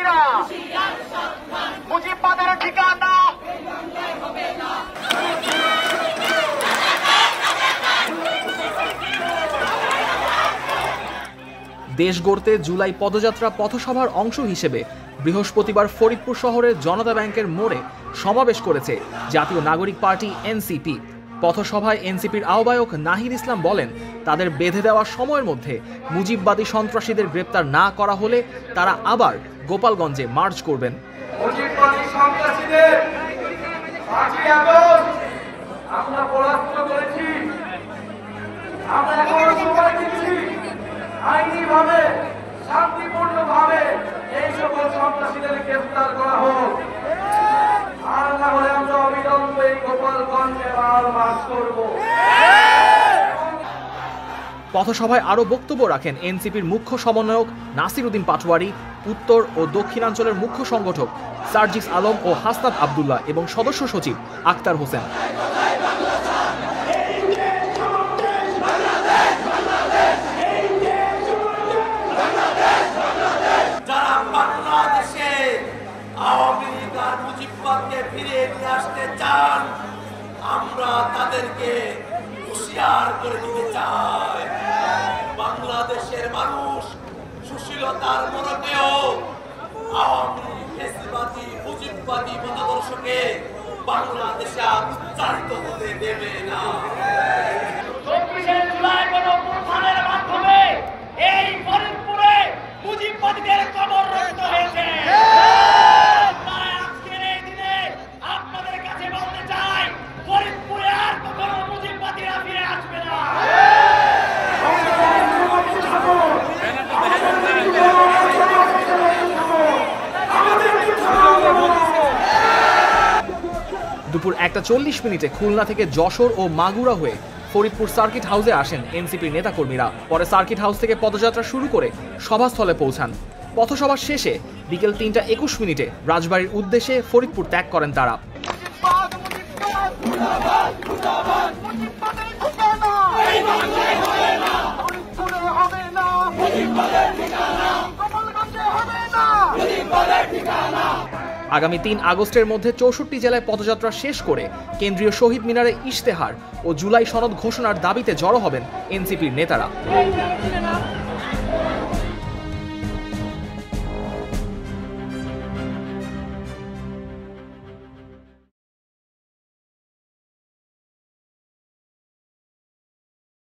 কর্মীরা মুজিববাদের ঠিকানা দেশ গড়তে জুলাই পদযাত্রা পথসভার অংশ হিসেবে বৃহস্পতিবার ফরিদপুর শহরের জনতা ব্যাংকের মোড়ে সমাবেশ করেছে জাতীয় নাগরিক পার্টি এনসিপি। পথসভায় এনসিপির আহ্বায়ক নাহিদ ইসলাম বলেন, তাদের বেঁধে দেওয়া সময়ের মধ্যে মুজিববাদী সন্ত্রাসীদের গ্রেপ্তার না করা হলে তারা আবার গোপালগঞ্জে মার্চ করবেন। মুজিববাদী সন্ত্রাসীদের 5ই আগস্ট আমরা পরাস্ত করেছি, আমরা এখন সময় দিচ্ছি আইনিভাবে শান্তিপূর্ণভাবে এই সকল সন্ত্রাসীদের গ্রেফতার করা হোক, আর না হলে আমরা অবিলম্বে গোপালগঞ্জে মার্চ করব। পথসভায় আরও বক্তব্য রাখেন এনসিপির মুখ্য সমন্বয়ক নাসির উদ্দিন পাটোয়ারি, উত্তর ও দক্ষিণাঞ্চলের মুখ্য সংগঠক সার্জিস আলম ও হাসনাত আবদুল্লাহ এবং সদস্য সচিব আক্তার হোসেন। যারা বাংলাদেশে আওয়ামী লীগ আর মুজিববাদকে ফিরিয়ে নিয়ে আসতে চান, আমরা তাদেরকে হুঁশিয়ার করে দিতে চাই। বাংলাদেশের মানুষ সুশীলতার মোড়কেও আওয়ামী ফ্যাসিবাদী মুজিববাদী মতাদর্শকে বাংলাদেশে আর উচ্চারিত হতে দেবে না। 24শে জুলাই গণঅভ্যুত্থানের মাধ্যমে এই ফরিদপুরে মুজিববাদীদের কবর রচিত হয়েছে। আজকের এই দিনে আপনাদের কাছে বলতে চাই, ফরিদপুরে আর কখনো মুজিববাদীরা ফিরে আসবে না। দুপুর 1:40 খুলনা থেকে যশোর ও মাগুরা হয়ে ফরিদপুর সার্কিট হাউসে আসেন এনসিপির নেতাকর্মীরা। পরে সার্কিট হাউস থেকে পদযাত্রা শুরু করে সভাস্থলে পৌঁছান। পথসভা শেষে বিকেল 3:21 রাজবাড়ির উদ্দেশ্যে ফরিদপুর ত্যাগ করেন তারা। আগামী 3 আগস্টের মধ্যে 64 জেলায় পদযাত্রা শেষ করে কেন্দ্রীয় শহীদ মিনারে ইশতেহার ও জুলাই সনদ ঘোষণার দাবিতে জড়ো হবেন এনসিপির নেতারা।